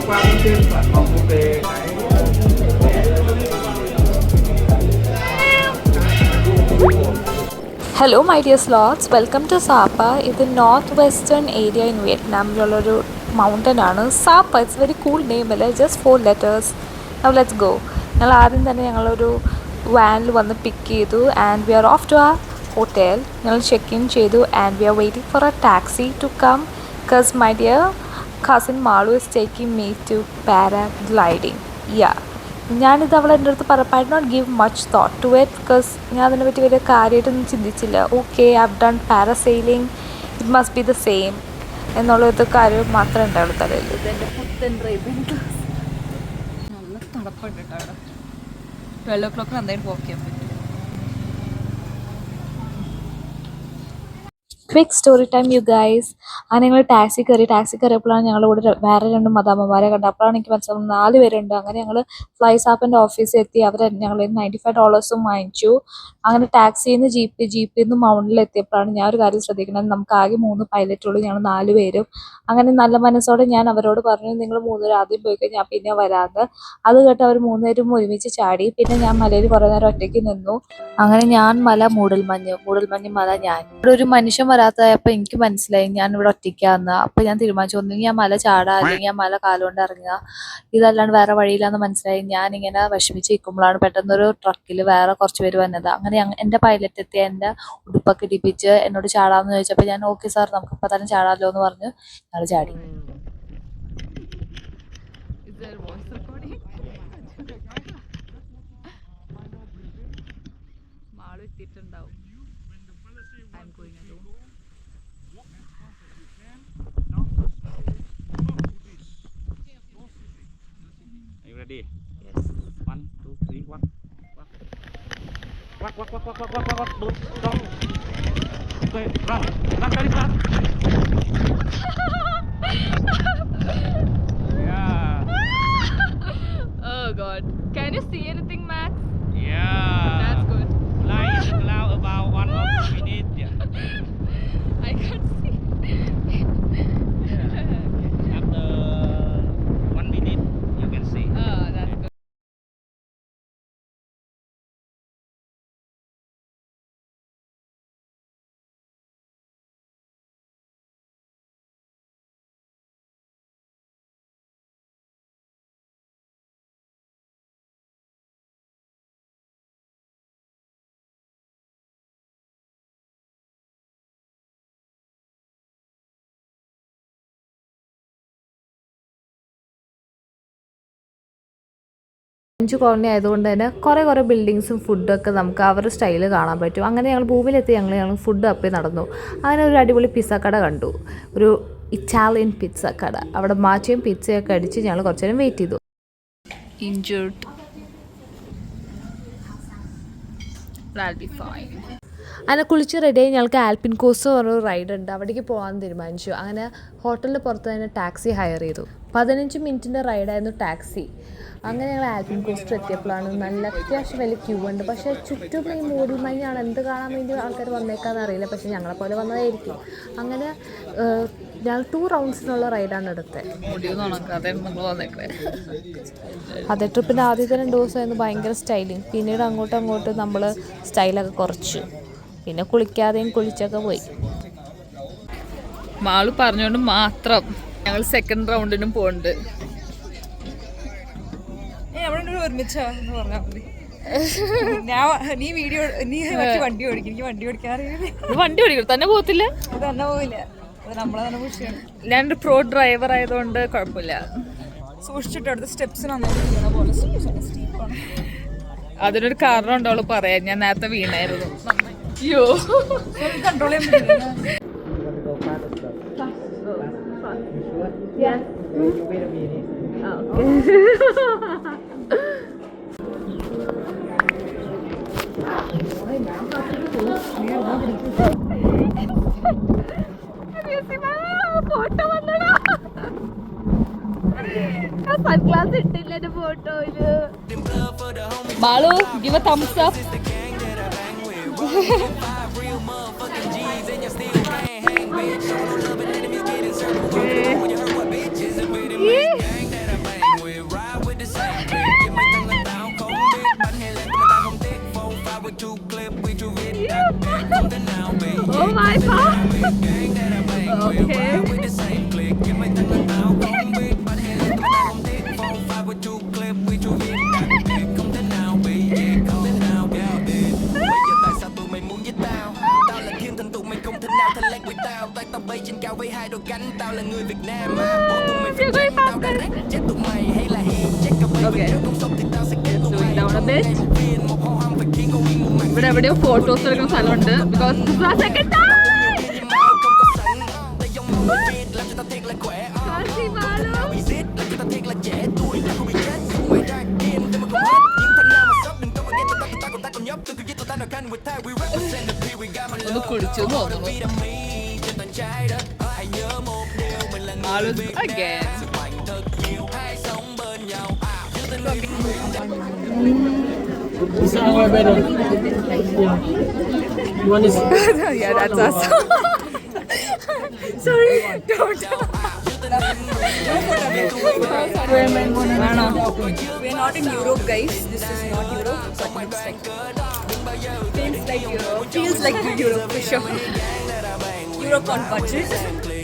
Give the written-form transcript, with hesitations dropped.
qua bên trên và học về cái Hello my dear sloths, welcome to Sapa. ഇത് north western area in വിയറ്റ്നാമിലുള്ളൊരു mountain ആണ്. Sapa it's very cool name അല്ലേ, just 4 letters. Now let's go. ഞങ്ങൾ ആദ്യം തന്നെ ഞങ്ങളൊരു വാനിൽ വന്ന് പിക്ക് ചെയ്തു and we are off to ആ ഹോട്ടൽ. ഞങ്ങൾ ചെക്ക് ഇൻ ചെയ്തു and we are waiting for a taxi to come because my dear cousin Malu is taking me to paragliding. ഞാനിത് അവൾ എൻ്റെ അടുത്ത് പറഞ്ഞു, I not give much thought to it because ഞാൻ അതിനെ പറ്റി വലിയ കാര്യമായിട്ടൊന്നും ചിന്തിച്ചില്ല. Okay, I have done parasailing, it must be the same എന്നുള്ളൊരു കാര്യം മാത്രമേ ഉണ്ടാവുള്ളൂ തലയിൽ. ഇതെൻ്റെ പുത്തൻ ഡ്രൈവിംഗ് ക്ലാസ്. നല്ല തണുപ്പുണ്ട് കേട്ടോ അവിടെ. 12 o'clock എന്തായാലും പോക്ക് ചെയ്യാൻ പറ്റും. Quick story time you guys. അങ്ങനെ ഞങ്ങൾ ടാക്സി കയറിയപ്പോഴാണ് ഞങ്ങളിവിടെ വേറെ 2 മദാമ്മമാരെ കണ്ടത്. അപ്പോഴാണ് എനിക്ക് മനസ്സിലാവും 4 പേരുണ്ട്. അങ്ങനെ ഞങ്ങൾ ഫ്ലൈ സാപ്പിൻ്റെ ഓഫീസിൽ എത്തി. അവർ ഞങ്ങൾ $95 വാങ്ങിച്ചു. അങ്ങനെ ടാക്സിയിൽ നിന്ന് ജീപ്പിൽ നിന്ന് മൗണ്ടിൽ എത്തിയപ്പോഴാണ് ഞാൻ ഒരു കാര്യം ശ്രദ്ധിക്കുന്നത്, നമുക്ക് ആകെ 3 പൈലറ്റുള്ളൂ, ഞങ്ങൾ 4 പേരും. അങ്ങനെ നല്ല മനസ്സോടെ ഞാൻ അവരോട് പറഞ്ഞു, നിങ്ങൾ 3 പേരും ആദ്യം പോയി കഴിഞ്ഞാൽ ഞാൻ പിന്നെ വരാമെന്ന്. അത് കേട്ട് അവർ 3 പേരും ഒരുമിച്ച് ചാടി. പിന്നെ ഞാൻ മലയിൽ കുറേ നേരം ഒറ്റയ്ക്ക് നിന്നു. അങ്ങനെ ഞാൻ മല മൂടൽമഞ്ഞ് മല ഞാൻ. ഇവിടെ ഒരു മനുഷ്യൻ വരാത്തതായപ്പോൾ എനിക്ക് മനസ്സിലായി ഞാൻ ഇവിടെ ഒറ്റയ്ക്കാന്ന്. അപ്പോൾ ഞാൻ തീരുമാനിച്ചു, ഒന്നെങ്കിൽ ഞാൻ മല ചാടുക അല്ലെങ്കിൽ ഞാൻ മല കാലുകൊണ്ട് ഇറങ്ങുക, ഇതല്ലാണ്ട് വേറെ വഴിയില്ലാന്ന് മനസ്സിലായി. ഞാൻ ഇങ്ങനെ വിഷമിച്ച് നിൽക്കുമ്പോഴാണ് പെട്ടെന്നൊരു ട്രക്കിൽ വേറെ കുറച്ച് പേര് വന്നത്. അങ്ങനെ എൻ്റെ പൈലറ്റ് എത്തി എൻ്റെ ഉടുപ്പൊക്കെ ഇടിപ്പിച്ച് എന്നോട് ചാടാമെന്ന് ചോദിച്ചപ്പോൾ ഞാൻ ഓക്കെ സാർ നമുക്കിപ്പോൾ തന്നെ ചാടാമല്ലോ എന്ന് പറഞ്ഞ് ഞങ്ങൾ ചാടി. എത്തിയിട്ടുണ്ടാവും. Ready? Yes. 1, 2, 3, 1. Walk. Don't. Okay, run very fast. Yeah. Oh God. Can you see anything, Max? Yeah. That's good. Fly in the cloud about 1 or 2 minutes. Yeah. I can't see. After 1 minute, you can see. Oh, that's good. French colony ആയതുകൊണ്ട് തന്നെ കുറേ ബിൽഡിങ്സും ഫുഡൊക്കെ നമുക്ക് അവരുടെ style കാണാൻ പറ്റും. അങ്ങനെ ഞങ്ങൾ ഭൂമിയിലെത്തി ഞങ്ങൾ ഫുഡ് അപ്പി നടന്നു. അങ്ങനെ ഒരു അടിപൊളി പിസ്സ കട കണ്ടു, ഒരു ഇറ്റാലിയൻ പിസ്സ കട. അവിടെ മാച്ചയും പിസ്സയൊക്കെ അടിച്ച് ഞങ്ങൾ കുറച്ച് നേരം വെയിറ്റ് ചെയ്തു. ഇൻജേർഡ്, അങ്ങനെ കുളിച്ച് റെഡിയായി ഞങ്ങൾക്ക് ആൽപ്പിൻ കോസ്റ്റ് പറഞ്ഞൊരു റൈഡ് ഉണ്ട്, അവിടേക്ക് പോകാൻ തീരുമാനിച്ചു. അങ്ങനെ ഹോട്ടലിൻ്റെ പുറത്ത് തന്നെ ടാക്സി ഹയർ ചെയ്തു. 15 മിനിറ്റിൻ്റെ റൈഡായിരുന്നു ടാക്സി. അങ്ങനെ ഞങ്ങൾ ആൽപ്പിൻ കോസ്റ്റ് എത്തിയപ്പോഴാണ് നല്ല അത്യാവശ്യം വലിയ ക്യൂ ഉണ്ട്. പക്ഷേ ചുറ്റും ഈ മൂടൽമഞ്ഞാണ്, എന്ത് കാണാൻ വേണ്ടി ആൾക്കാർ വന്നേക്കാന്ന് അറിയില്ല. പക്ഷേ ഞങ്ങളെപ്പോലെ വന്നതായിരിക്കും. അങ്ങനെ ഞങ്ങൾ 2 റൗണ്ട്സിനുള്ള റൈഡാണ് എടുത്തത്. അതെ, ട്രിപ്പിൻ്റെ ആദ്യത്തെ 2 ദിവസമായിരുന്നു ഭയങ്കര സ്റ്റൈലിങ്. പിന്നീട് അങ്ങോട്ട് നമ്മൾ സ്റ്റൈലൊക്കെ കുറച്ചു. പിന്നെ കുളിക്കാതെയും കുളിച്ചൊക്കെ പോയി. മാള് പറഞ്ഞുകൊണ്ട് മാത്രം ഞങ്ങൾ സെക്കൻഡ് റൗണ്ടിനും പോകുന്നുണ്ട്. ഒരുമിച്ചാന്ന് പറഞ്ഞാൽ മതി. വണ്ടി ഓടിക്കും, എനിക്ക് വണ്ടി ഓടിക്കാറില്ല. വണ്ടി ഓടിക്കും തന്നെ പോകത്തില്ല, അത് തന്നെ പോവില്ല, അത് നമ്മളെ തന്നെ പുഷിയാണ്. ഞാനൊരു പ്രോ ഡ്രൈവർ ആയതുകൊണ്ട് കുഴപ്പമില്ല. സൂക്ഷിച്ചിട്ട് അടുത്ത സ്റ്റെപ്സ് നന്നായിട്ട് പോലെ സ്റ്റീപ്പാണ്. അതിനൊരു കാരണം ഉണ്ടോളൂ പറയാൻ, ഞാൻ നേരത്തെ വീണായിരുന്നു. അയ്യോ, കൺട്രോൾ ചെയ്യാൻ പറ്റില്ല. ഫോട്ടോ വന്നടാ, സൺഗ്ലാസ് ഇട്ടില്ല എന്റെ ഫോട്ടോയില്. Balu, give a thumbs up. Okay. Slowing down a bit. ഇവിടെ എവിടെയോ ഫോട്ടോസ് എടുക്കുന്ന സ്ഥലമുണ്ട് because this was second time. ഒന്ന് കുടിച്ചു തോന്നുന്നു. Again. One is Yeah, that's us. Sorry, don't. We're not in Europe, guys. This is not Europe, but looks like feels like Europe. Feels like Europe for sure. Europe on budget.